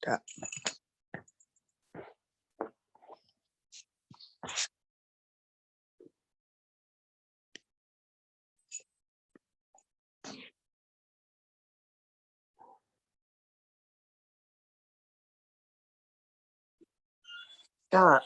Stop. Stop.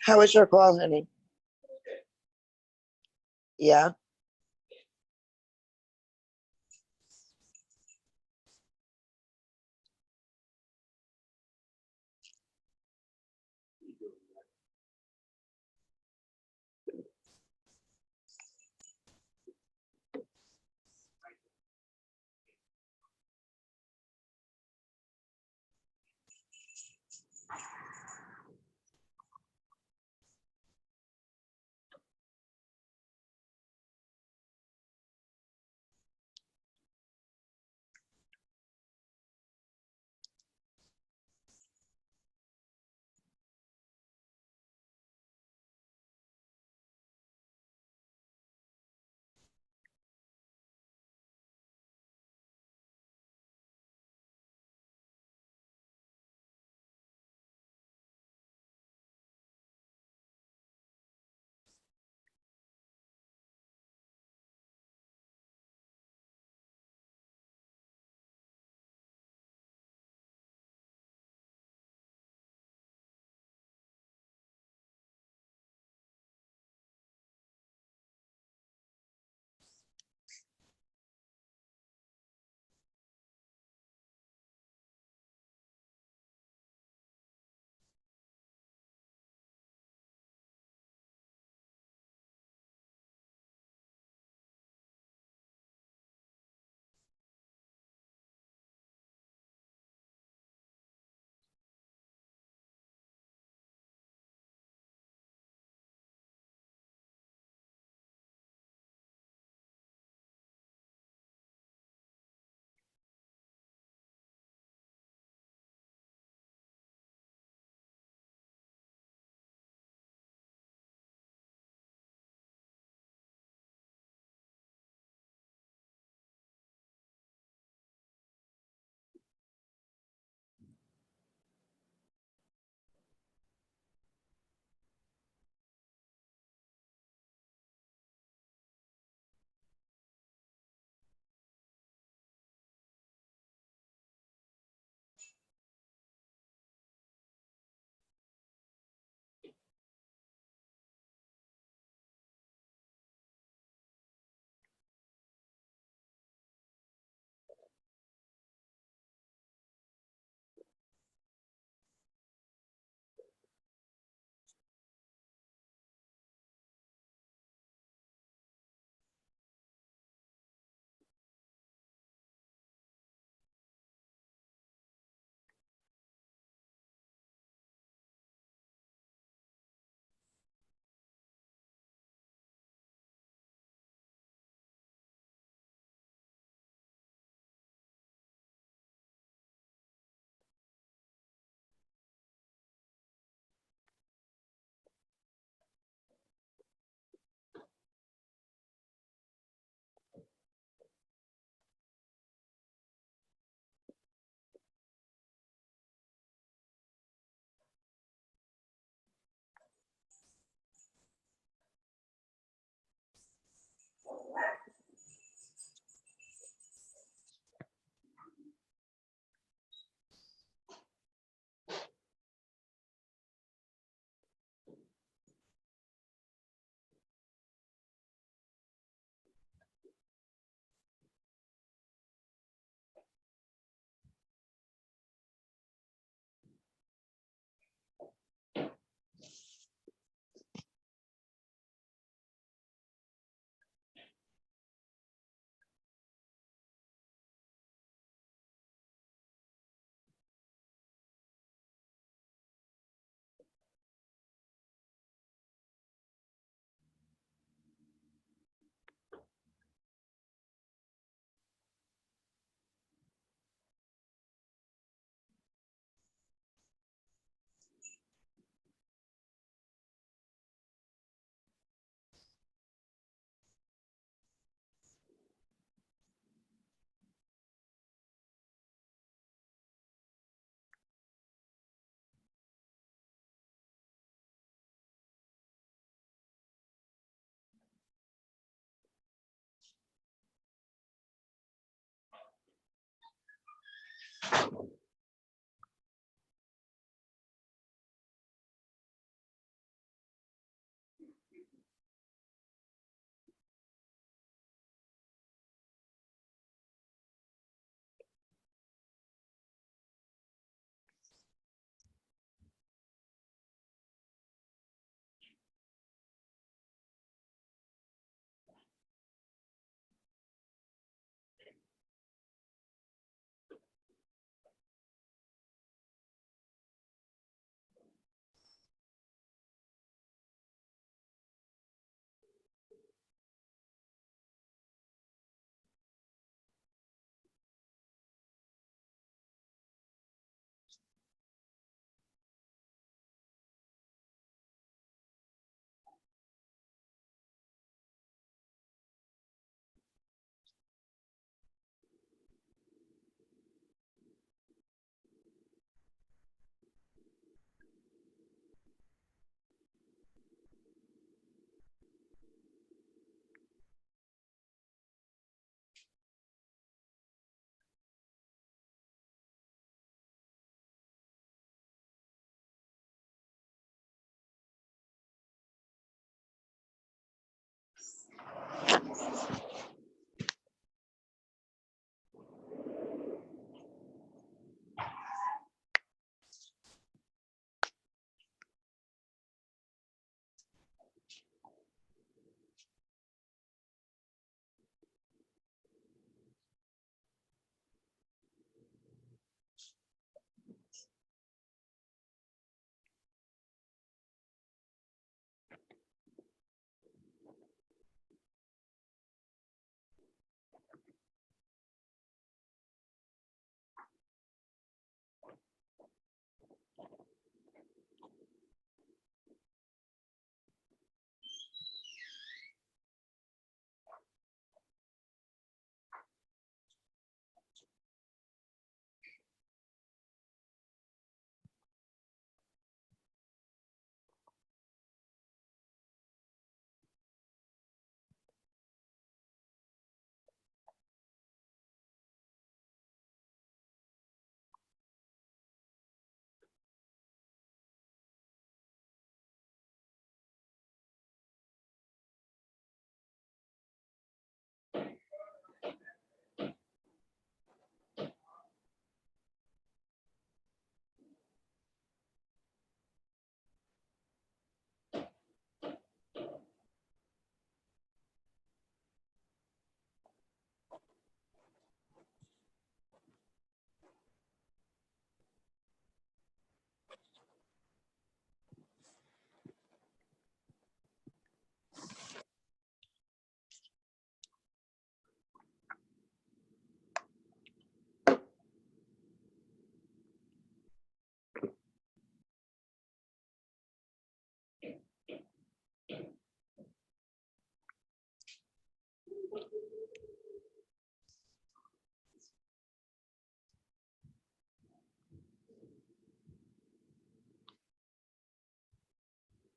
How was your call, honey? Yeah.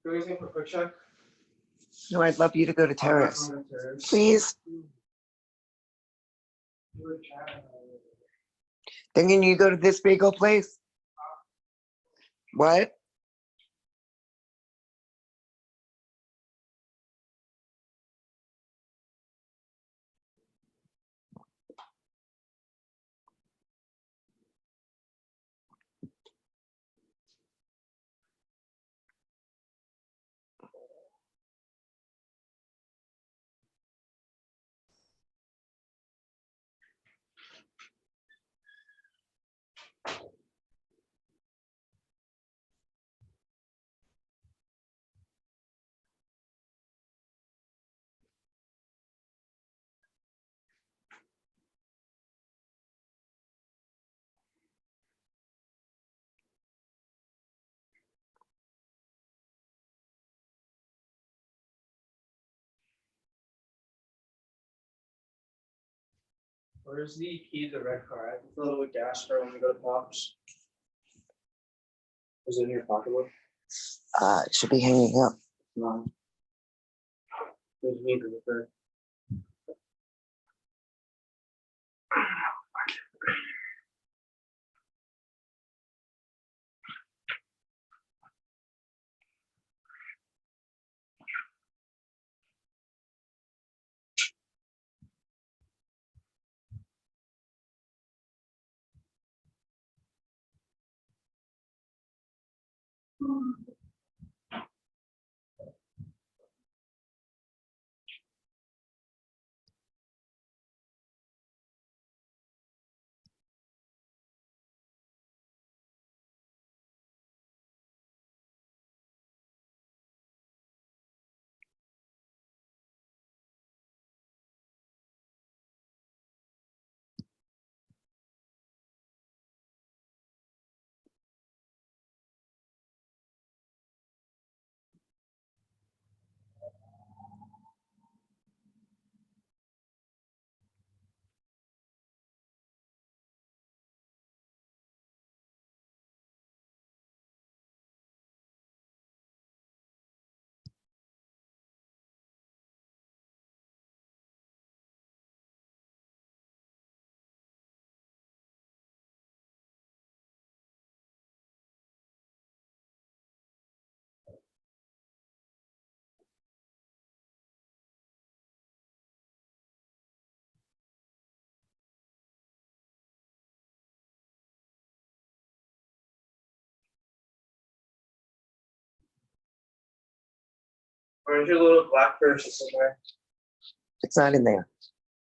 Do anything for quick check? No, I'd love you to go to terrace. Please. Then can you go to this bagel place? What? Where's the key to the red car? I have to fill it with gas for when we go to Pops. Is it in your pocketbook? It should be hanging up. No. There's a meter with her. Where's your little black purse somewhere? It's not in there.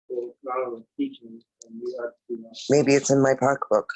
Well, it's not on the teaching, and you have to do that. Maybe it's in my park book.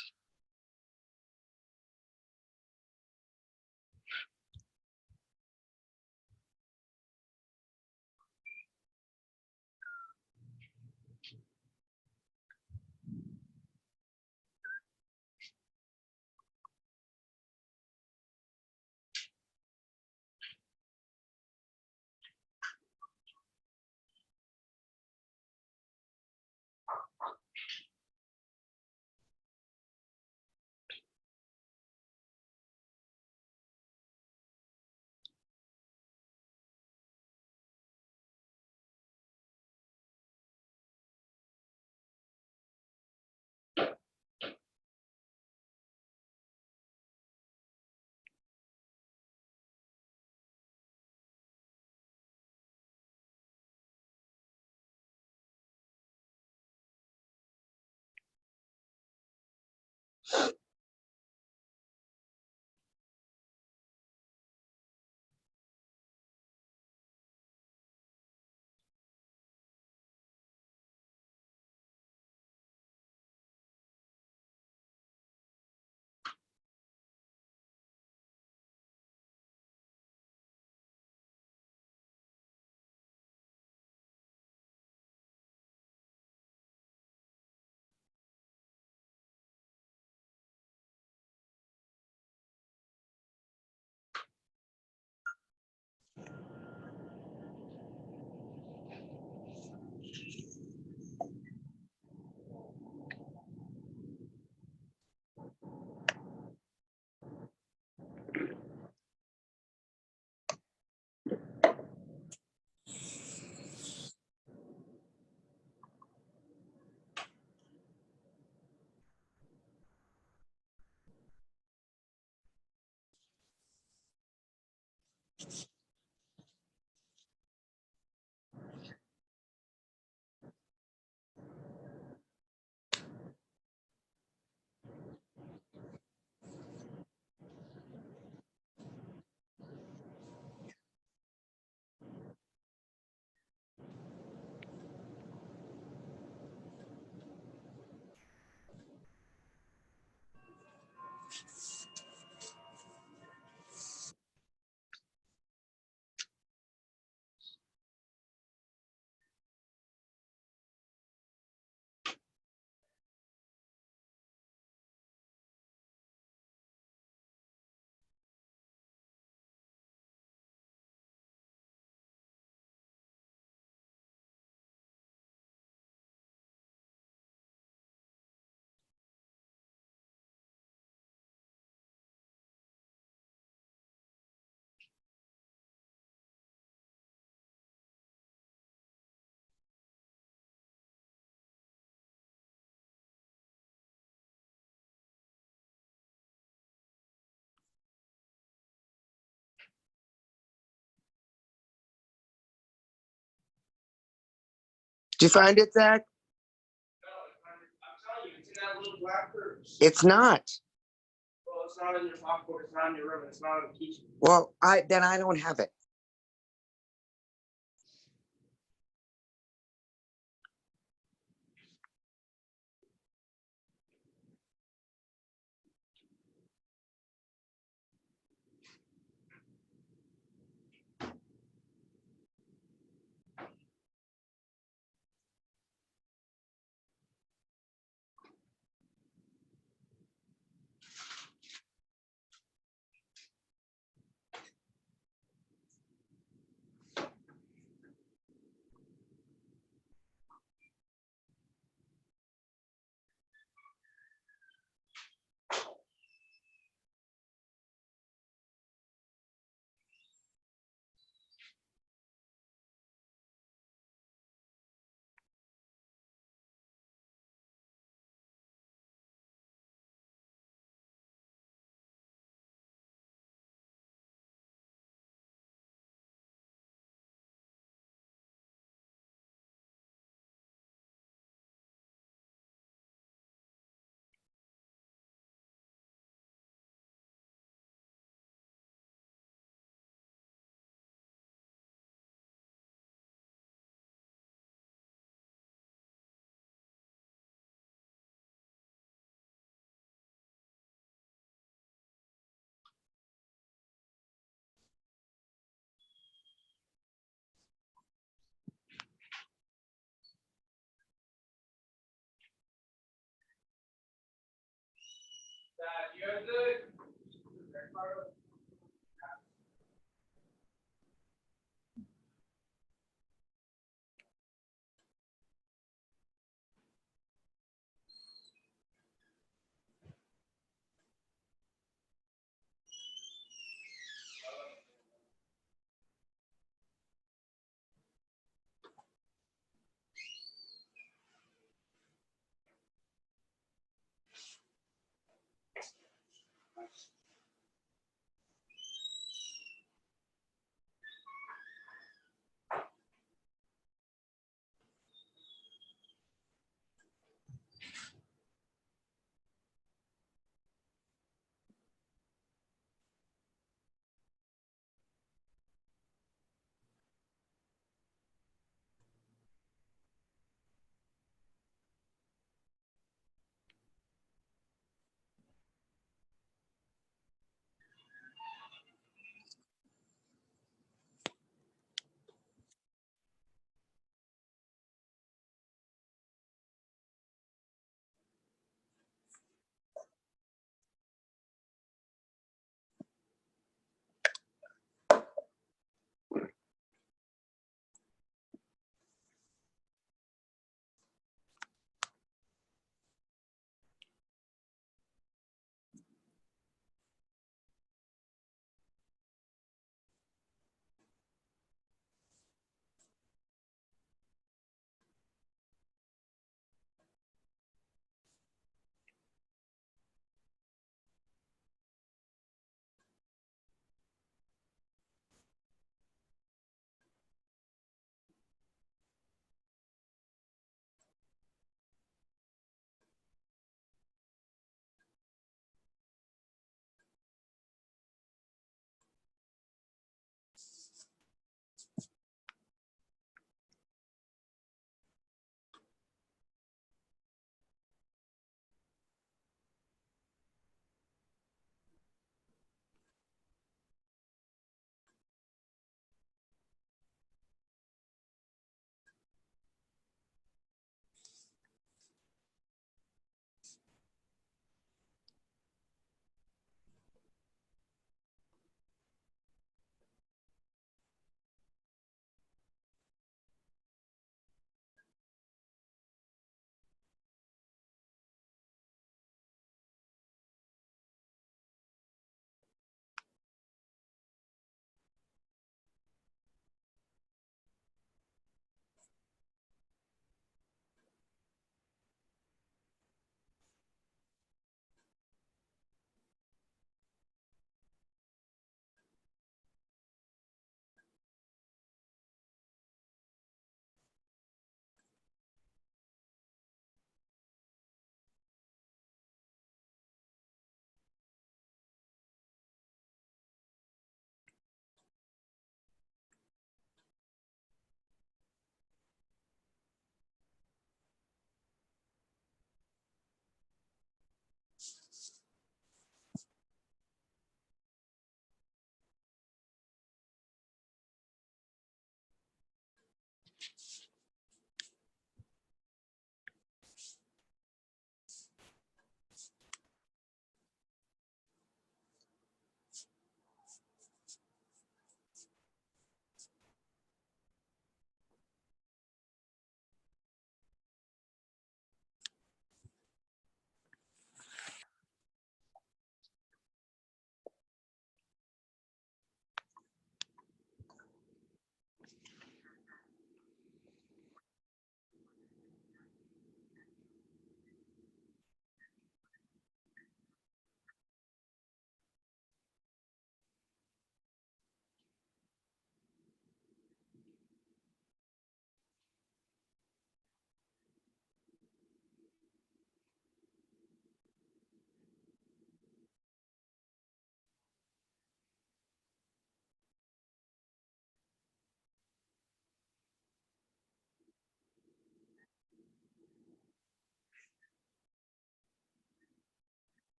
Did you find it, Zach? No, I'm telling you, it's in that little black purse. It's not. Well, it's not in your chalkboard, it's not in your room, it's not on the teaching. Well, I don't have it.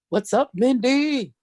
What's up, Mindy?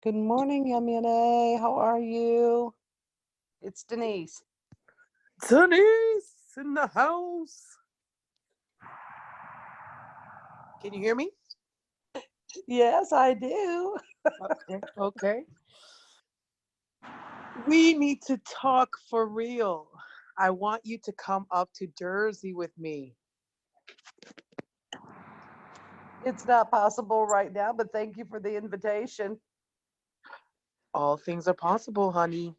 Good morning, Yamine. How are you? It's Denise. Denise in the house. Can you hear me? Yes, I do. Okay. We need to talk for real. I want you to come up to Jersey with me. It's not possible right now, but thank you for the invitation. All things are possible, honey.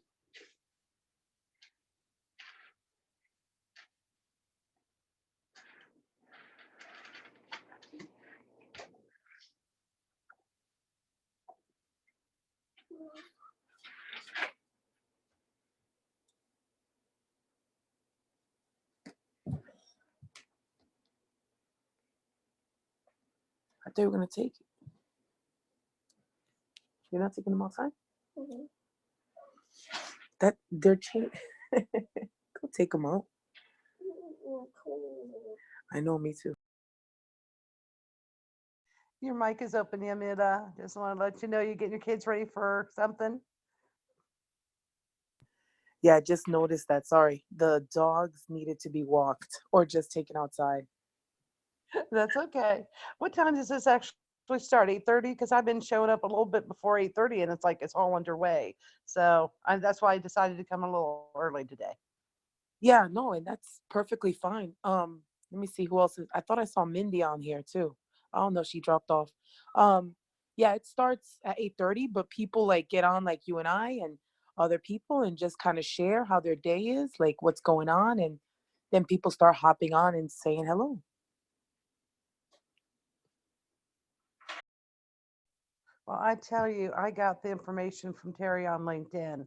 I thought you were going to take it. You're not taking them outside? That they're changing. Go take them out. I know, me too. Your mic is open, Yamina. Just want to let you know you're getting your kids ready for something. Yeah, I just noticed that. Sorry. The dogs needed to be walked or just taken outside. That's okay. What time does this actually start? 8:30? Because I've been showing up a little bit before 8:30 and it's like it's all underway. So that's why I decided to come a little early today. Yeah, no, and that's perfectly fine. Let me see who else is. I thought I saw Mindy on here too. I don't know, she dropped off. Um, yeah, it starts at 8:30, but people like get on like you and I and other people and just kind of share how their day is, like what's going on, and then people start hopping on and saying hello. Well, I tell you, I got the information from Terry on LinkedIn.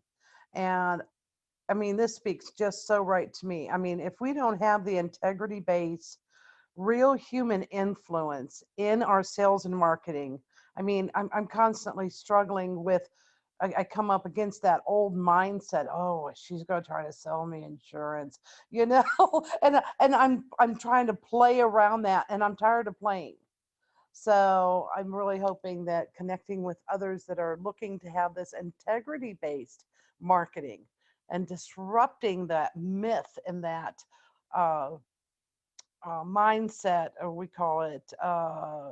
And I mean, this speaks just so right to me. I mean, if we don't have the integrity based, real human influence in our sales and marketing, I mean, I'm constantly struggling with. I come up against that old mindset. Oh, she's going to try to sell me insurance, you know, and I'm trying to play around that, and I'm tired of playing. So I'm really hoping that connecting with others that are looking to have this integrity based marketing and disrupting that myth and that uh, mindset, or we call it, uh,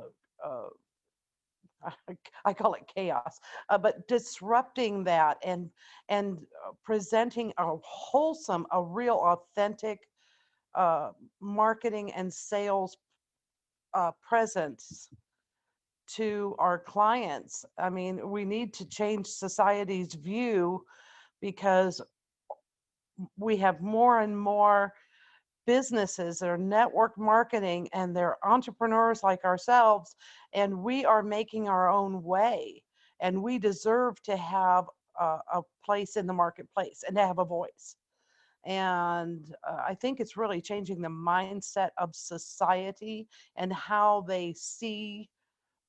I call it chaos, but disrupting that and presenting a wholesome, a real authentic marketing and sales presence to our clients. I mean, we need to change society's view because we have more and more businesses that are network marketing and they're entrepreneurs like ourselves, and we are making our own way. And we deserve to have a place in the marketplace and to have a voice. And I think it's really changing the mindset of society and how they see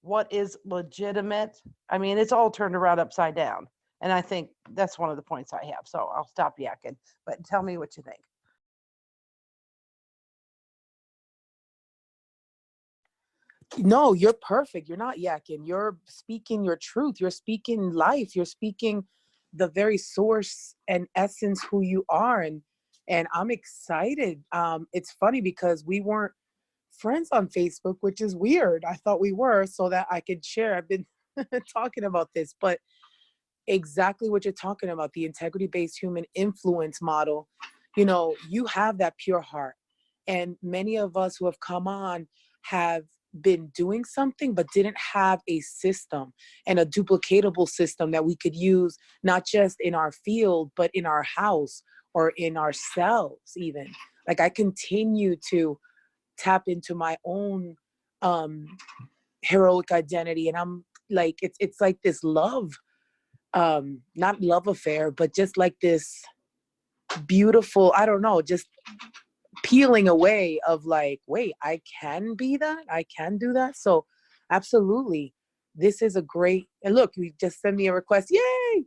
what is legitimate. I mean, it's all turned around upside down. And I think that's one of the points I have. So I'll stop yakking, but tell me what you think. No, you're perfect. You're not yakking. You're speaking your truth. You're speaking life. You're speaking the very source and essence who you are. And I'm excited. It's funny because we weren't friends on Facebook, which is weird. I thought we were so that I could share. I've been talking about this, but exactly what you're talking about, the integrity-based human influence model. You know, you have that pure heart. And many of us who have come on have been doing something but didn't have a system and a duplicatable system that we could use not just in our field but in our house or in ourselves even. Like I continue to tap into my own um heroic identity, and I'm like it's like this love, not love affair, but just like this beautiful, I don't know, just peeling away of like, wait, I can be that, I can do that. So absolutely, this is a great, and look, you just sent me a request. Yay.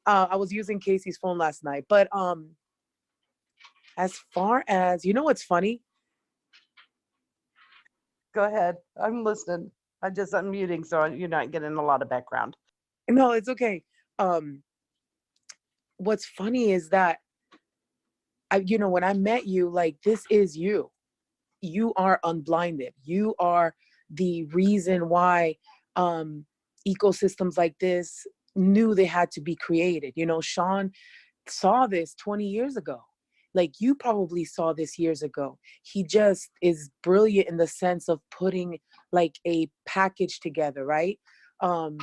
I was using Casey's phone last night, but as far as, you know what's funny? Go ahead. I'm listening. I'm just unmuting so you're not getting a lot of background. No, it's okay. Um, what's funny is that when I met you, like, this is you. You are unblinded. You are the reason why ecosystems like this knew they had to be created. Sean saw this 20 years ago. Like, you probably saw this years ago. He just is brilliant in the sense of putting like a package together, right? Um,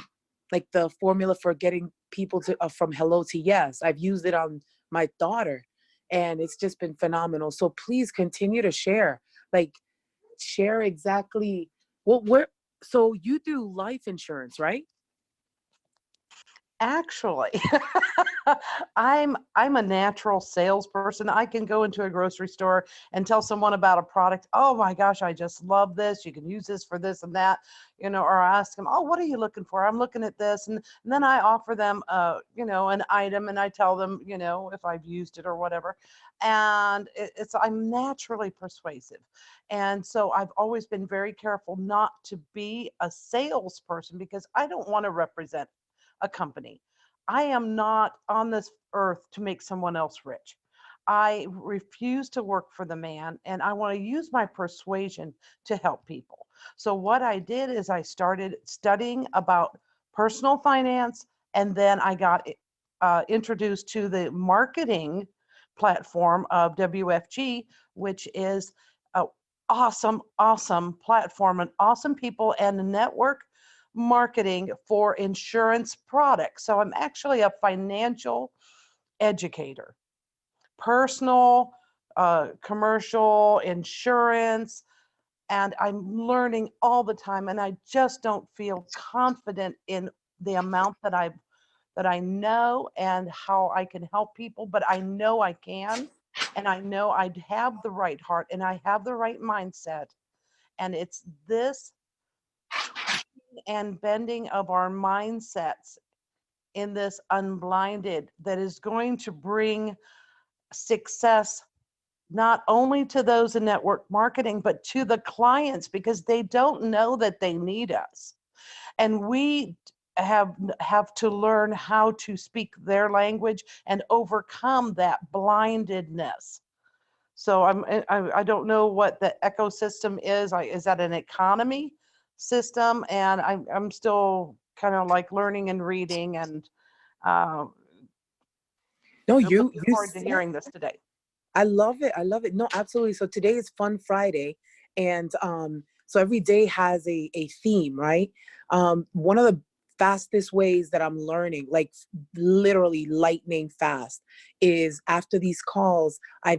like the formula for getting people to from hello to yes. I've used it on my daughter, and it's just been phenomenal. So please continue to share. Like, share exactly what where. So you do life insurance, right? Actually, I'm a natural salesperson. I can go into a grocery store and tell someone about a product. Oh my gosh, I just love this. You can use this for this and that, or I ask them, oh, what are you looking for? I'm looking at this. And then I offer them, an item, and I tell them, if I've used it or whatever. And I'm naturally persuasive. And so I've always been very careful not to be a salesperson because I don't want to represent a company. I am not on this earth to make someone else rich. I refuse to work for the man, and I want to use my persuasion to help people. So what I did is I started studying about personal finance, and then I got introduced to the marketing platform of WFG, which is a awesome platform and awesome people and a network marketing for insurance products. So I'm actually a financial educator, personal, commercial, insurance, and I'm learning all the time. And I just don't feel confident in the amount that I know and how I can help people, but I know I can, and I know I have the right heart and I have the right mindset. And it's this and bending of our mindsets in this unblinded that is going to bring success not only to those in network marketing, but to the clients, because they don't know that they need us. And we have to learn how to speak their language and overcome that blindedness. So I don't know what the ecosystem is. Is that an economy system? And I'm still kind of like learning and reading, and uh, No, you looking you forward to hearing this today. I love it. I love it. No, absolutely. So today is Fun Friday. And so every day has a theme, right? One of the fastest ways that I'm learning, like literally lightning fast, is after these calls, I'm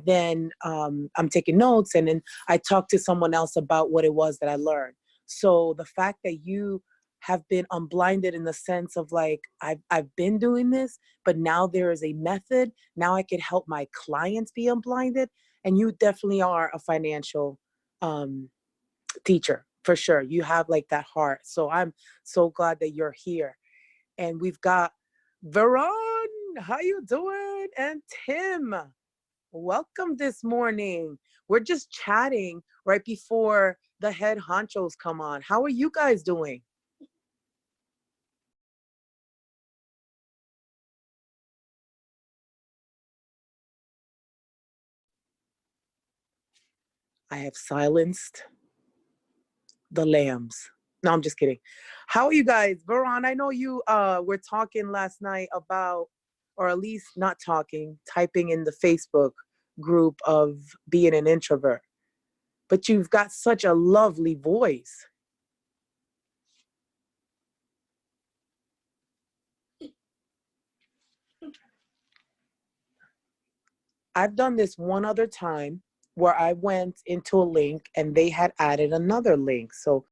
taking notes, and then I talk to someone else about what it was that I learned. So the fact that you have been unblinded in the sense of like, I've been doing this, but now there is a method. Now I can help my clients be unblinded. And you definitely are a financial um, teacher for sure. You have like that heart. So I'm so glad that you're here. And we've got Veron, how you doing? And Tim, welcome this morning. We're just chatting right before the head honchos come on. How are you guys doing? I have silenced the lambs. No, I'm just kidding. How are you guys? Veron, I know you were talking last night about, or at least not talking, typing in the Facebook group of being an introvert. But you've got such a lovely voice. I've done this one other time where I went into a link and they had added another link. So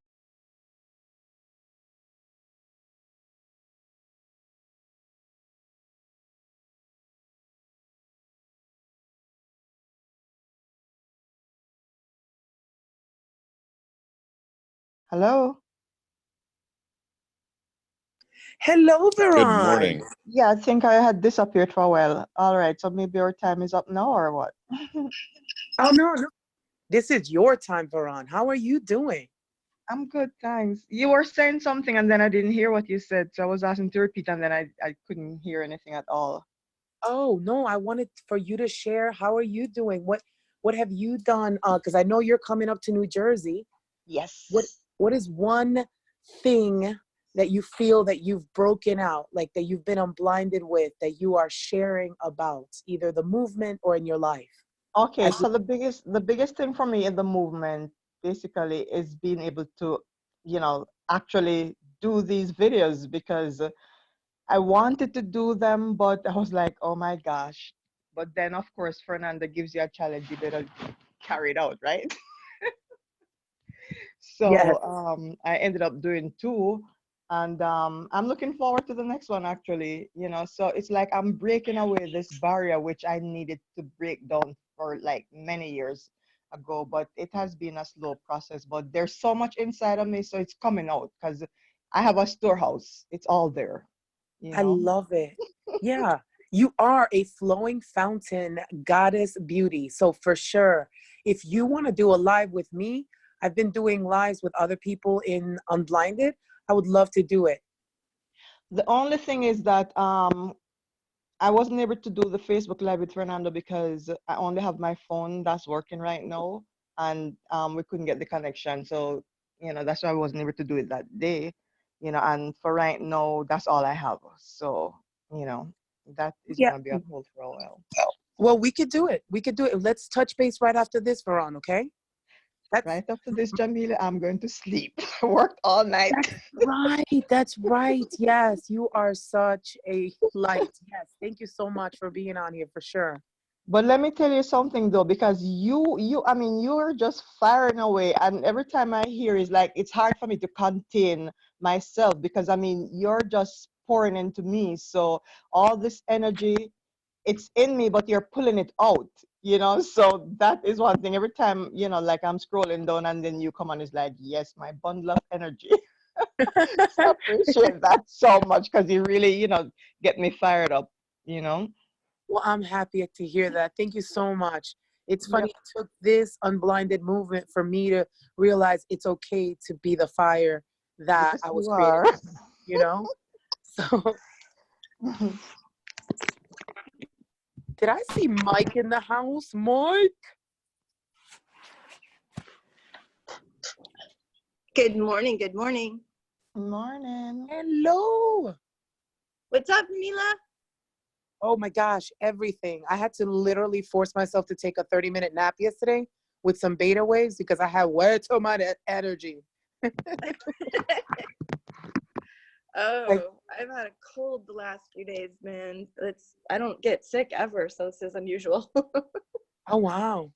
Hello? hello, Good Veron. morning. Yeah, I think I had disappeared for a while. All right, so maybe our time is up now or what? Oh, no, no. This is your time, Veron. How are you doing? I'm good, thanks. You were saying something and then I didn't hear what you said, so I was asking to repeat and then I couldn't hear anything at all. Oh, no, I wanted for you to share. How are you doing? What have you done? Because I know you're coming up to New Jersey. What Yes. what is one thing that you feel that you've broken out, like that you've been unblinded with, that you are sharing about, either the movement or in your life? Okay, As so the biggest thing for me in the movement basically is being able to, actually do these videos because I wanted to do them, but I was like, oh my gosh. But then of course Fernanda gives you a challenge, you better carry it out, right? yes, So I ended up doing two, and I'm looking forward to the next one actually. So it's like I'm breaking away this barrier which I needed to break down for like many years ago, but it has been a slow process. But there's so much inside of me, so it's coming out because I have a storehouse. It's all there, you I know. love it. Yeah, you are a flowing fountain, goddess beauty. So for sure, if you want to do a live with me, I've been doing lives with other people in Unblinded. I would love to do it. The only thing is that I wasn't able to do the Facebook Live with Fernando because I only have my phone that's working right now, and we couldn't get the connection. So, that's why I wasn't able to do it that day. And for right now, that's all I have. So, you know, that is Yeah. gonna be on hold for a while. Well, we could do it. We could do it. Let's touch base right after this, Veron, okay? That's Right after this, Jamila, I'm going to sleep. I worked all night. that's right. That's right. Yes, you are such a light. Yes. Thank you so much for being on here for sure. But let me tell you something though, because I mean, you're just firing away, and every time I hear is like it's hard for me to contain myself because I mean, you're just pouring into me. So all this energy, it's in me, but you're pulling it out. So that is one thing. Every time, like I'm scrolling down, and then you come on, it's like, yes, my bundle of energy. So I appreciate that so much because you really, get me fired up. Well, I'm happy to hear that. Thank you so much. It's funny, Yep. it took this unblinded movement for me to realize it's okay to be the fire that Yes, I was you created, are. you know? So, did I see Mike in the house? Mike? Good morning. Good morning. Morning. Hello. What's up, Mila? Oh my gosh, everything. I had to literally force myself to take a 30-minute nap yesterday with some beta waves because I had way too much energy. Oh, I've had a cold the last few days, man. I don't get sick ever, so this is unusual. Oh, wow.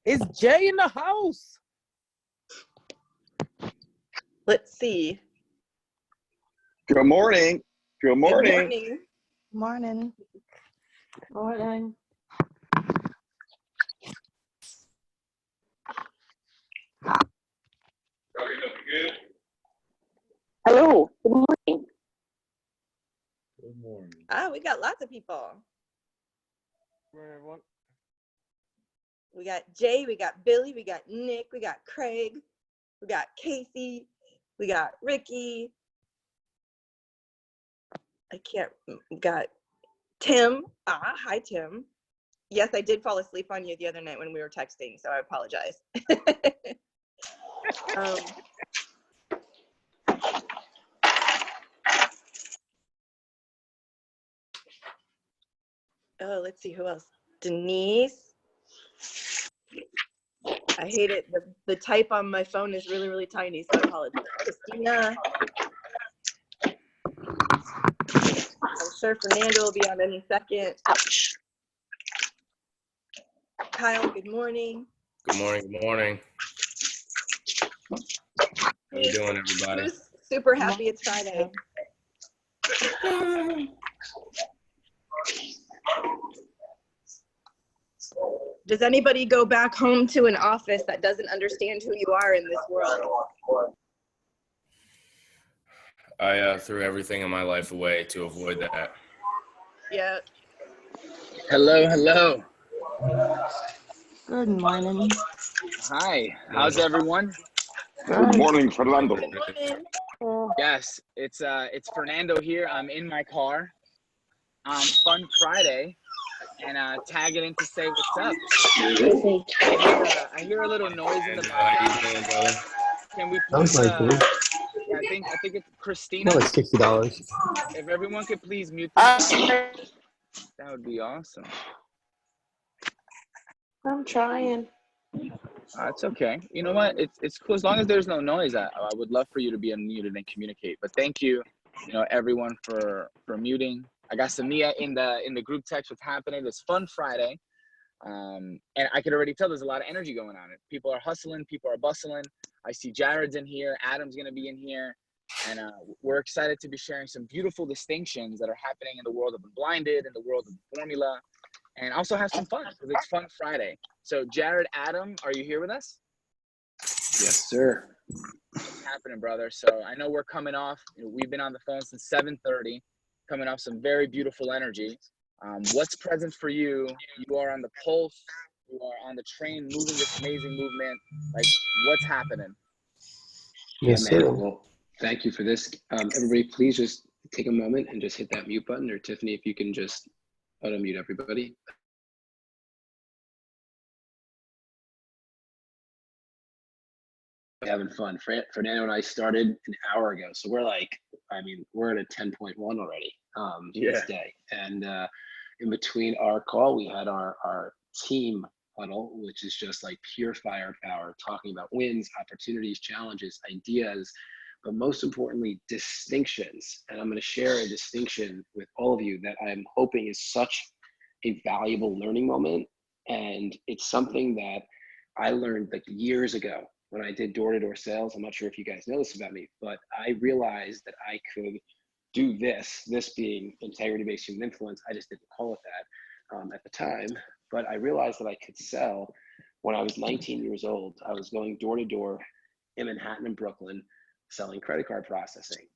Is Jay in the house? Let's see. Good morning. Good Good morning. morning. Morning. Morning. Hello, good morning. Good morning. Ah, we got lots of people. Everyone. We got Jay, we got Billy, we got Nick, we got Craig, we got Casey, we got Ricky. We got Tim. Ah, hi, Tim. Yes, I did fall asleep on you the other night when we were texting, so I apologize. Oh, let's see who else. Denise. I hate it. The type on my phone is really, really tiny, so I apologize. Christina. I'm sure Fernando will be on any second. Kyle, good morning. Good morning. Good morning. How you doing, everybody? Who's super happy it's Friday? Does anybody go back home to an office that doesn't understand who you are in this world? I threw everything in my life away to avoid that. Yeah. Hello, hello. Good morning. Hi, how's everyone? Good morning, Fernando. Morning. Yes, it's Fernando here. I'm in my car. Fun Friday, and tagging in to say what's up. I hear a little noise in the How you background. doing, brother? Can we That was please? like good. Yeah, I think it's More Christina. like $60. If everyone could please mute themselves, that would be awesome. I'm trying. It's okay. You know what? It's cool as long as there's no noise. I would love for you to be unmuted and communicate. But thank you, everyone for muting. I got Samia in the group text. What's happening? It's Fun Friday, and I could already tell there's a lot of energy going on. People are hustling. People are bustling. I see Jared's in here. Adam's gonna be in here, and we're excited to be sharing some beautiful distinctions that are happening in the world of Unblinded, in the world of formula, and also have some fun because it's Fun Friday. So Jared, Adam, are you here with us? Yes, sir. What's happening, brother? So I know we're coming off, we've been on the phone since 7:30, coming off some very beautiful energy. What's present for you? You are on the pulse, you are on the train, moving this amazing movement. Like, what's happening? Yes, Yeah, man. sir. Well, thank you for this. Everybody, please just take a moment and just hit that mute button, or Tiffany, if you can just unmute everybody. Having fun. Fernando and I started an hour ago, so we're at a 10.1 already this day. And in between our call, we had our team huddle, which is just like pure firepower, talking about wins, opportunities, challenges, ideas, but most importantly, distinctions. And I'm going to share a distinction with all of you that I'm hoping is such a valuable learning moment. And it's something that I learned like years ago when I did door-to-door sales. I'm not sure if you guys know this about me, but I realized that I could do this being integrity-based human influence. I just didn't call it that at the time, but I realized that I could sell. When I was 19 years old, I was going door-to-door in Manhattan and Brooklyn selling credit card processing.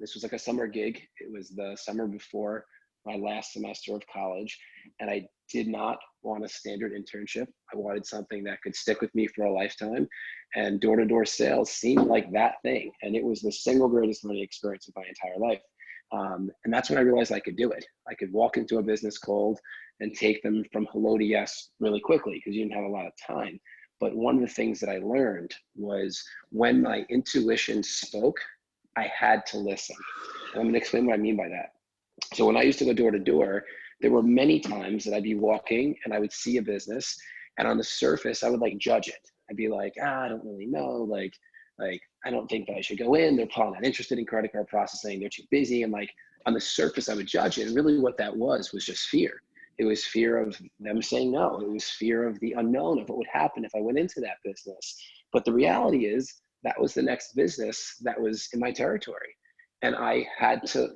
This was like a summer gig. It was the summer before my last semester of college, and I did not want a standard internship. I wanted something that could stick with me for a lifetime, and door-to-door sales seemed like that thing. And it was the single greatest learning experience of my entire life. And that's when I realized I could do it. I could walk into a business cold and take them from hello to yes really quickly because you didn't have a lot of time. But one of the things that I learned was when my intuition spoke, I had to listen. And I'm gonna explain what I mean by that. So when I used to go door to door, there were many times that I'd be walking and I would see a business, and on the surface, I would like judge it. I'd be like, I don't really know. Like, I don't think that I should go in. They're probably not interested in credit card processing. They're too busy. And like on the surface, I would judge it. And really what that was just fear. It was fear of them saying no. It was fear of the unknown of what would happen if I went into that business. But the reality is that was the next business that was in my territory. And I had to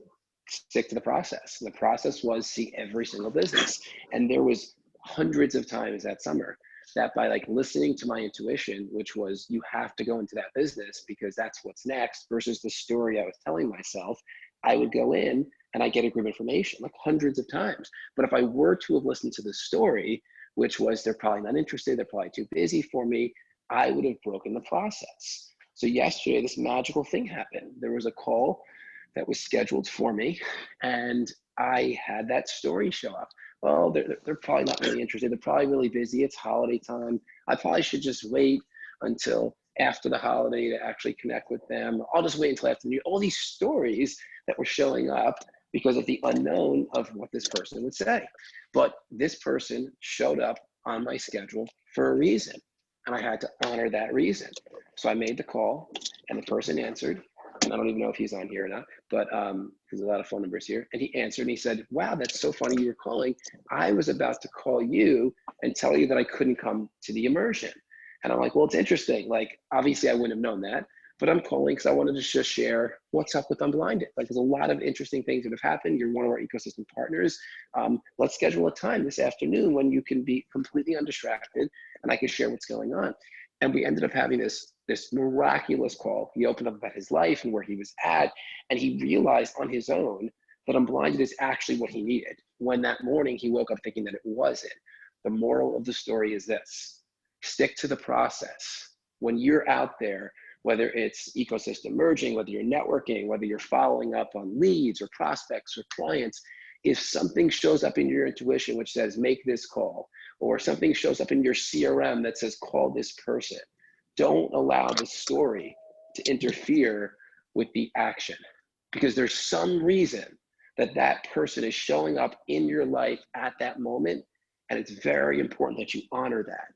stick to the process. The process was see every single business. And there was hundreds of times that summer that by like listening to my intuition, which was you have to go into that business because that's what's next versus the story I was telling myself, I would go in and I get a group of information like hundreds of times. But if I were to have listened to the story, which was they're probably not interested, they're probably too busy for me, I would have broken the process. So yesterday, this magical thing happened. There was a call that was scheduled for me, and I had that story show up. Well, they're probably not really interested. They're probably really busy. It's holiday time. I probably should just wait until after the holiday to actually connect with them. I'll just wait until after New Year. All these stories that were showing up because of the unknown of what this person would say. But this person showed up on my schedule for a reason, and I had to honor that reason. So I made the call, and the person answered. And I don't even know if he's on here or not, but there's a lot of phone numbers here. And he answered and he said, wow, that's so funny you were calling. I was about to call you and tell you that I couldn't come to the immersion. And I'm like, well, it's interesting. Like, obviously I wouldn't have known that, but I'm calling because I wanted to just share what's up with Unblinded. Like, there's a lot of interesting things that have happened. You're one of our ecosystem partners. Let's schedule a time this afternoon when you can be completely undistracted and I can share what's going on. And we ended up having this miraculous call. He opened up about his life and where he was at, and he realized on his own that Unblinded is actually what he needed. when that morning he woke up thinking that it wasn't. The moral of the story is this: stick to the process. When you're out there, whether it's ecosystem merging, whether you're networking, whether you're following up on leads or prospects or clients, if something shows up in your intuition which says make this call, or something shows up in your CRM that says call this person, don't allow the story to interfere with the action, because there's some reason that that person is showing up in your life at that moment, and it's very important that you honor that.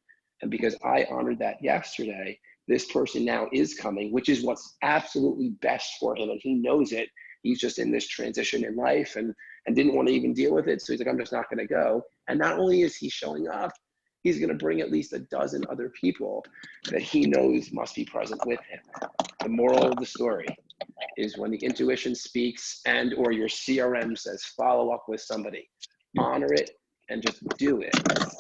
And because I honored that yesterday, this person now is coming, which is what's absolutely best for him, and he knows it. He's just in this transition in life and didn't want to even deal with it. So he's like, I'm just not going to go. And not only is he showing up, he's going to bring at least a dozen other people that he knows must be present with him. The moral of the story is when the intuition speaks and or your CRM says follow up with somebody, honor it and just do it.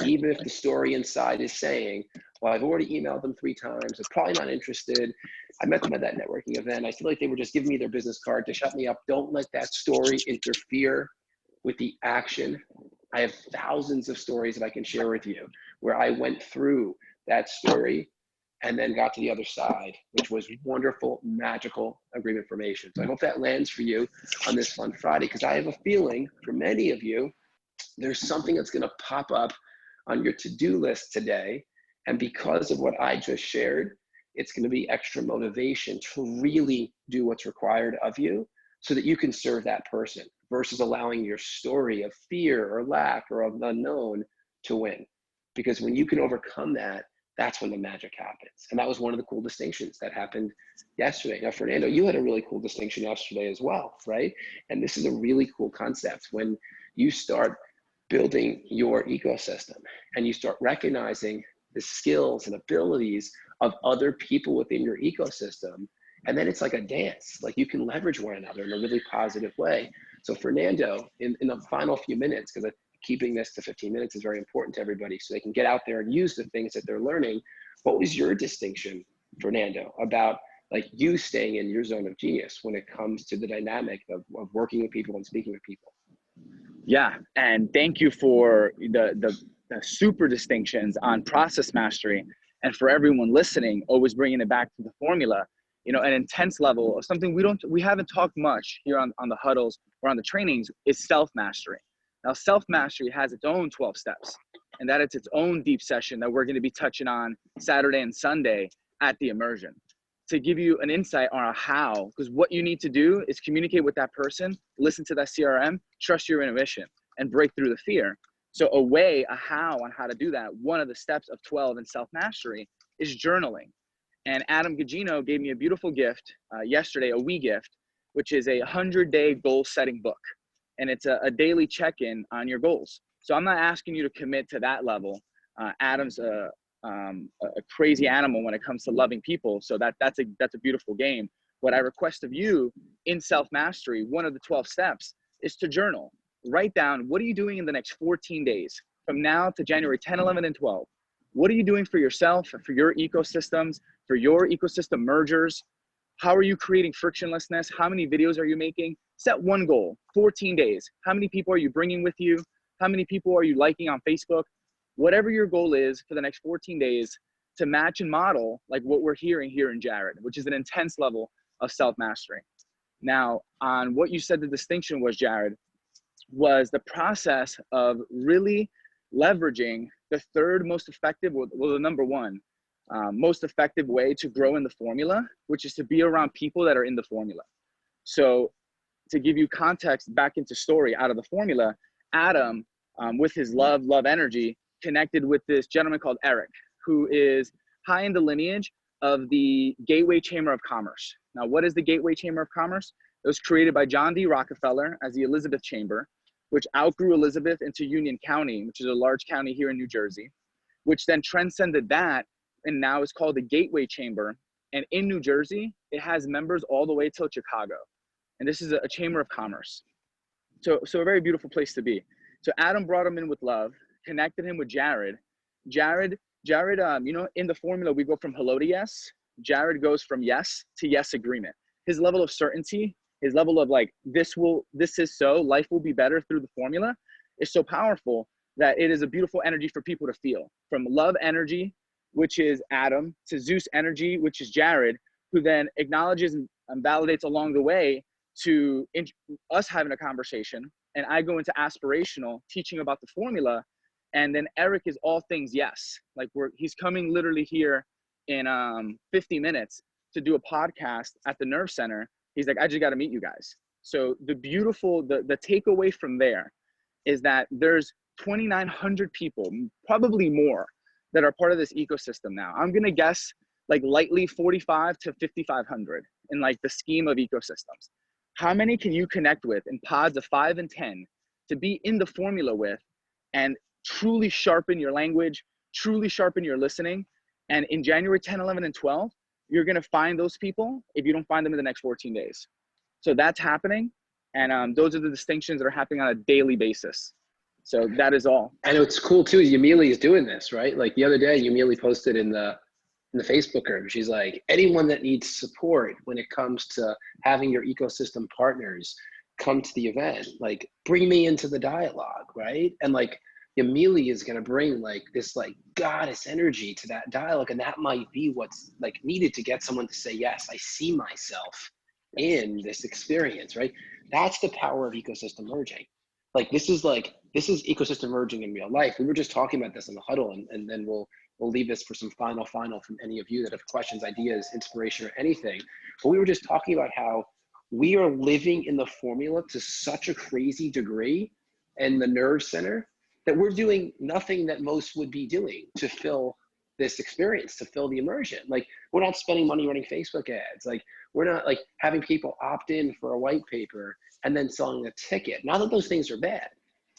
Even if the story inside is saying, well, I've already emailed them 3 times, they're probably not interested. I met them at that networking event. I feel like they were just giving me their business card to shut me up. Don't let that story interfere with the action. I have thousands of stories that I can share with you where I went through that story and then got to the other side, which was wonderful, magical agreement formation. So I hope that lands for you on this Fun Friday, because I have a feeling for many of you, there's something that's going to pop up on your to-do list today. And because of what I just shared, it's going to be extra motivation to really do what's required of you so that you can serve that person versus allowing your story of fear or lack or of unknown to win. Because when you can overcome that, that's when the magic happens. And that was one of the cool distinctions that happened yesterday. Now, Fernando, you had a really cool distinction yesterday as well, right? And this is a really cool concept. When you start building your ecosystem and you start recognizing the skills and abilities of other people within your ecosystem, and then it's like a dance, like you can leverage one another in a really positive way. So Fernando, in the final few minutes, because keeping this to 15 minutes is very important to everybody so they can get out there and use the things that they're learning. What was your distinction, Fernando, about like you staying in your zone of genius when it comes to the dynamic of working with people and speaking with people? Yeah, and thank you for the super distinctions on process mastery, and for everyone listening, always bringing it back to the formula. You know, an intense level of something we haven't talked much here on the huddles or on the trainings is self-mastery. Now, self-mastery has its own 12 steps, and that it's its own deep session that we're going to be touching on Saturday and Sunday at the immersion to give you an insight on how, because what you need to do is communicate with that person, listen to that CRM, trust your intuition, and break through the fear. So a how on how to do that, one of the steps of 12 in self-mastery is journaling. And Adam Gugino gave me a beautiful gift yesterday, a wee gift, which is a 100-day goal-setting book. And it's a daily check-in on your goals. So I'm not asking you to commit to that level. Adam's a crazy animal when it comes to loving people. So that's a beautiful game. What I request of you in self-mastery, one of the 12 steps is to journal. Write down, what are you doing in the next 14 days from now to January 10, 11, and 12? What are you doing for yourself, for your ecosystems, for your ecosystem mergers? How are you creating frictionlessness? How many videos are you making? Set one goal, 14 days. How many people are you bringing with you? How many people are you liking on Facebook? Whatever your goal is for the next 14 days, to match and model like what we're hearing here in Jared, which is an intense level of self-mastery. Now, on what you said the distinction was, Jared, was the process of really leveraging the third most effective, well, the number one most effective way to grow in the formula, which is to be around people that are in the formula. So to give you context back into story out of the formula, Adam, with his love energy, connected with this gentleman called Eric, who is high in the lineage of the Gateway Chamber of Commerce. Now, what is the Gateway Chamber of Commerce? It was created by John D. Rockefeller as the Elizabeth Chamber, which outgrew Elizabeth into Union County, which is a large county here in New Jersey, which then transcended that and now is called the Gateway Chamber. And in New Jersey, it has members all the way till Chicago. And this is a chamber of commerce. So a very beautiful place to be. So Adam brought him in with love, connected him with Jared. Jared, you know, in the formula, we go from hello to yes. Jared goes from yes to yes agreement. His level of certainty, his level of like, this is so, life will be better through the formula, is so powerful that it is a beautiful energy for people to feel. From love energy, which is Adam, to Zeus energy, which is Jared, who then acknowledges and validates along the way to us having a conversation. And I go into aspirational, teaching about the formula. And then Eric is all things yes. Like he's coming literally here in 50 minutes to do a podcast at the Nerve Center. He's like, I just got to meet you guys. So the takeaway from there is that there's 2,900 people, probably more, that are part of this ecosystem now. I'm going to guess like lightly 45 to 5,500 in like the scheme of ecosystems. How many can you connect with in pods of 5 and 10 to be in the formula with and truly sharpen your language, truly sharpen your listening? And in January 10, 11, and 12, you're going to find those people if you don't find them in the next 14 days. So that's happening. And those are the distinctions that are happening on a daily basis. So that is all. And what's cool too is Yamili is doing this, right? Like the other day, Yamili posted in the Facebook group, she's like, anyone that needs support when it comes to having your ecosystem partners come to the event, like bring me into the dialogue, right? And like Yamili is gonna bring like this like goddess energy to that dialogue, and that might be what's like needed to get someone to say, yes, I see myself in this experience, right? That's the power of ecosystem merging. Like this is ecosystem merging in real life. We were just talking about this in the huddle, and then we'll leave this for some final from any of you that have questions, ideas, inspiration, or anything. But we were just talking about how we are living in the formula to such a crazy degree in the Nerve Center that we're doing nothing that most would be doing to fill this experience, to fill the immersion. Like we're not spending money running Facebook ads. Like we're not like having people opt in for a white paper and then selling a ticket. Not that those things are bad.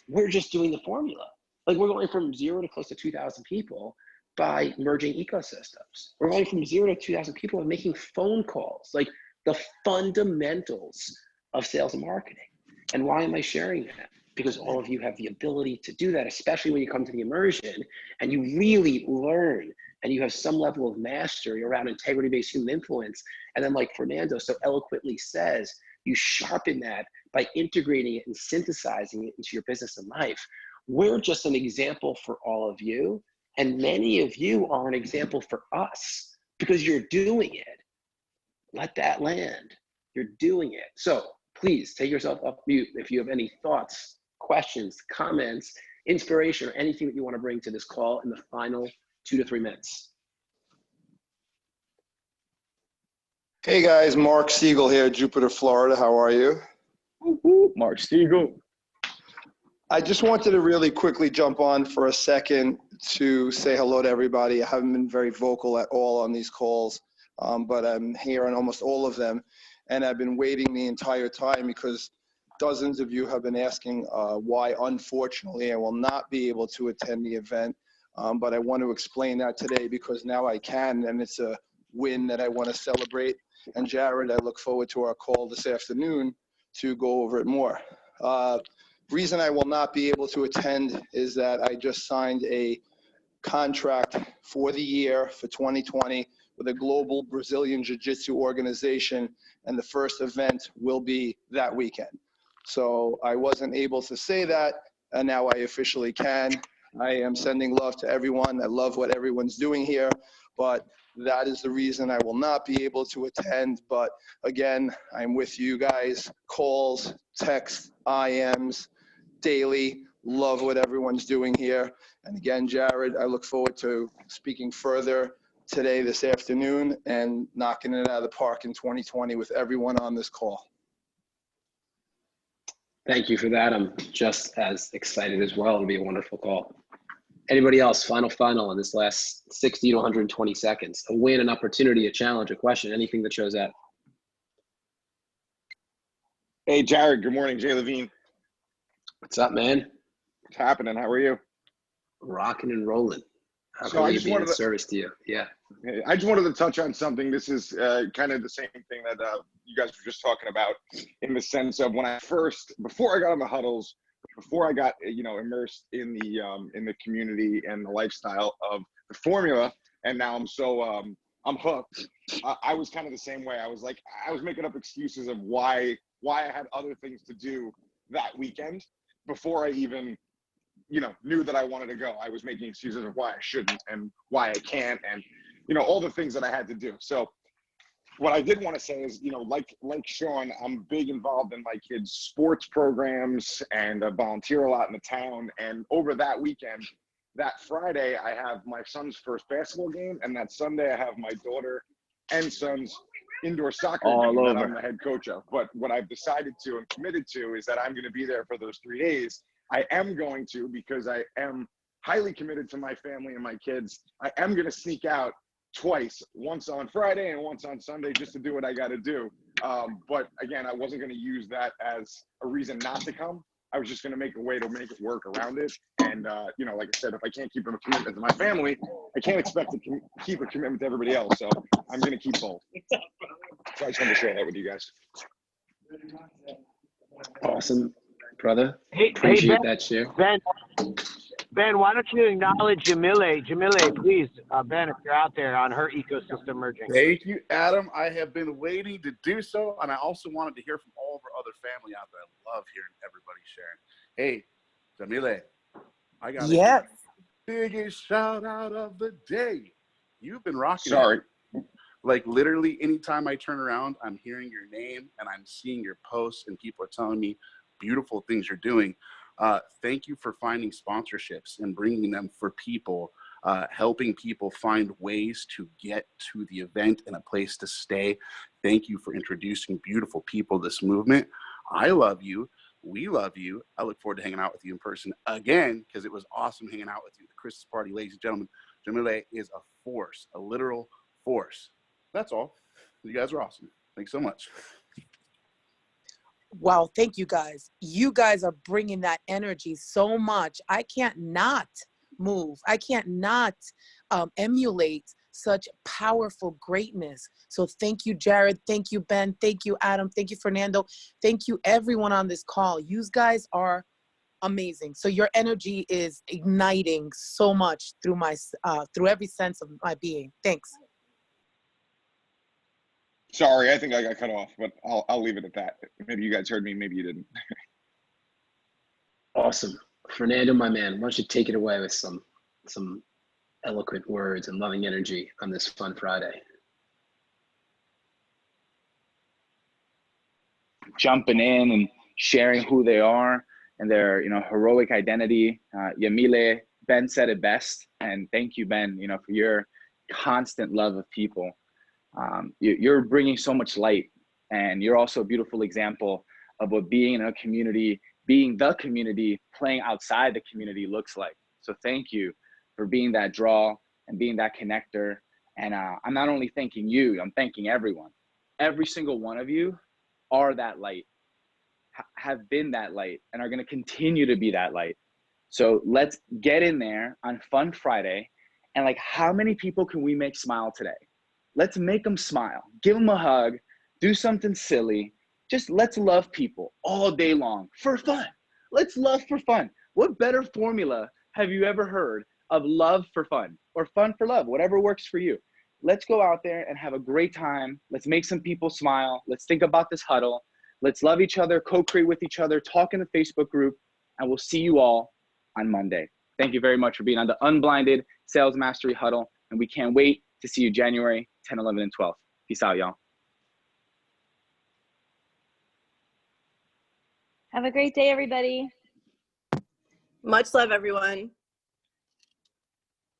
We're just doing the formula. Like we're going from 0 to close to 2,000 people by merging ecosystems. We're going from 0 to 2,000 people and making phone calls, like the fundamentals of sales and marketing. And why am I sharing that? Because all of you have the ability to do that, especially when you come to the immersion and you really learn and you have some level of mastery around integrity-based human influence. And then like Fernando so eloquently says, you sharpen that by integrating it and synthesizing it into your business and life. We're just an example for all of you. And many of you are an example for us because you're doing it. Let that land. You're doing it. So please take yourself off mute if you have any thoughts, questions, comments, inspiration, or anything that you want to bring to this call in the final 2 to 3 minutes. Hey guys, Mark Siegel here, Jupiter, Florida. How are you? Mark Siegel. I just wanted to really quickly jump on for a second to say hello to everybody. I haven't been very vocal at all on these calls, but I'm here on almost all of them. And I've been waiting the entire time because dozens of you have been asking why, unfortunately, I will not be able to attend the event. But I want to explain that today because now I can, and it's a win that I want to celebrate. And Jared, I look forward to our call this afternoon to go over it more. Reason I will not be able to attend is that I just signed a contract for the year for 2020 with a global Brazilian Jiu-Jitsu organization, and the first event will be that weekend. So I wasn't able to say that, and now I officially can. I am sending love to everyone. I love what everyone's doing here, but that is the reason I will not be able to attend. But again, I'm with you guys, calls, texts, IMs, daily. Love what everyone's doing here. And again, Jared, I look forward to speaking further today, this afternoon, and knocking it out of the park in 2020 with everyone on this call. Thank you for that. I'm just as excited as well. It'll be a wonderful call. Anybody else? Final in this last 60 to 120 seconds. A win, an opportunity, a challenge, a question, anything that shows that. Hey, Jared, good morning. Jay Levine. What's up, man? What's happening? How are you? Rocking and rolling. How So can I we just be in wanted to, service to you? Yeah. I just wanted to touch on something. This is kind of the same thing that you guys were just talking about, in the sense of when I first, before I got on the huddles, before I got immersed in the community and the lifestyle of the formula, and now I'm so I'm hooked. I was kind of the same way. I was like, I was making up excuses of why I had other things to do that weekend before I even knew that I wanted to go. I was making excuses of why I shouldn't and why I can't, and all the things that I had to do. So what I did want to say is, like Sean, I'm big involved in my kids' sports programs and volunteer a lot in the town. And over that weekend, that Friday, I have my son's first basketball game, and that Sunday I have my daughter and son's indoor soccer game that I'm the head coach of. But what I've decided to and committed to is that I'm going to be there for those 3 days. I am going to, because I am highly committed to my family and my kids. I am going to sneak out twice, once on Friday and once on Sunday, just to do what I got to do. But again, I wasn't going to use that as a reason not to come. I was just going to make a way to make it work around it. And, like I said, if I can't keep a commitment to my family, I can't expect to keep a commitment to everybody else. So I'm going to keep both. So I just wanted to share that with you guys. Awesome, brother. Hey, Appreciate Ben, that share. Ben, why don't you acknowledge Jamile? Jamile, please, Ben, if you're out there on her ecosystem merging. Thank you, Adam. I have been waiting to do so, and I also wanted to hear from all of our other family out there. I love hearing everybody sharing. Hey, Jamile, I got Yes. the biggest shout out of the day. You've been rocking. Sorry. Like literally anytime I turn around, I'm hearing your name and I'm seeing your posts and people are telling me beautiful things you're doing. Thank you for finding sponsorships and bringing them for people, helping people find ways to get to the event and a place to stay. Thank you for introducing beautiful people to this movement. I love you. We love you. I look forward to hanging out with you in person again, because it was awesome hanging out with you at the Christmas party, ladies and gentlemen. Jamile is a force, a literal force. That's all. You guys are awesome. Thanks so much. Wow, thank you guys. You guys are bringing that energy so much. I can't not move. I can't not emulate such powerful greatness. So thank you, Jared. Thank you, Ben. Thank you, Adam. Thank you, Fernando. Thank you, everyone on this call. You guys are amazing. So your energy is igniting so much through my through every sense of my being. Thanks. Sorry, I think I got cut off, but I'll leave it at that. Maybe you guys heard me, maybe you didn't. Awesome. Fernando, my man, why don't you take it away with some eloquent words and loving energy on this fun Friday? Jumping in and sharing who they are and their heroic identity. Yamile, Ben said it best, and thank you, Ben, for your constant love of people. You're bringing so much light, and you're also a beautiful example of what being in a community, being the community, playing outside the community looks like. So thank you for being that draw and being that connector. And I'm not only thanking you, I'm thanking everyone. Every single one of you are that light, have been that light, and are going to continue to be that light. So let's get in there on Fun Friday. And like, how many people can we make smile today? Let's make them smile, give them a hug, do something silly. Just let's love people all day long for fun. Let's love for fun. What better formula have you ever heard of love for fun or fun for love, whatever works for you? Let's go out there and have a great time. Let's make some people smile. Let's think about this huddle. Let's love each other, co-create with each other, talk in the Facebook group, and we'll see you all on Monday. Thank you very much for being on the Unblinded Sales Mastery Huddle, and we can't wait to see you January 10, 11, and 12. Peace out, y'all. Have a great day, everybody. Much love, everyone.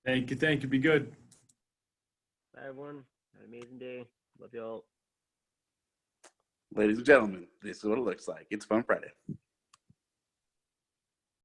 Thank you. Thank you. Be good. Bye, everyone. Have an amazing day. Love y'all. Ladies and gentlemen, this is what it looks like. It's Fun Friday.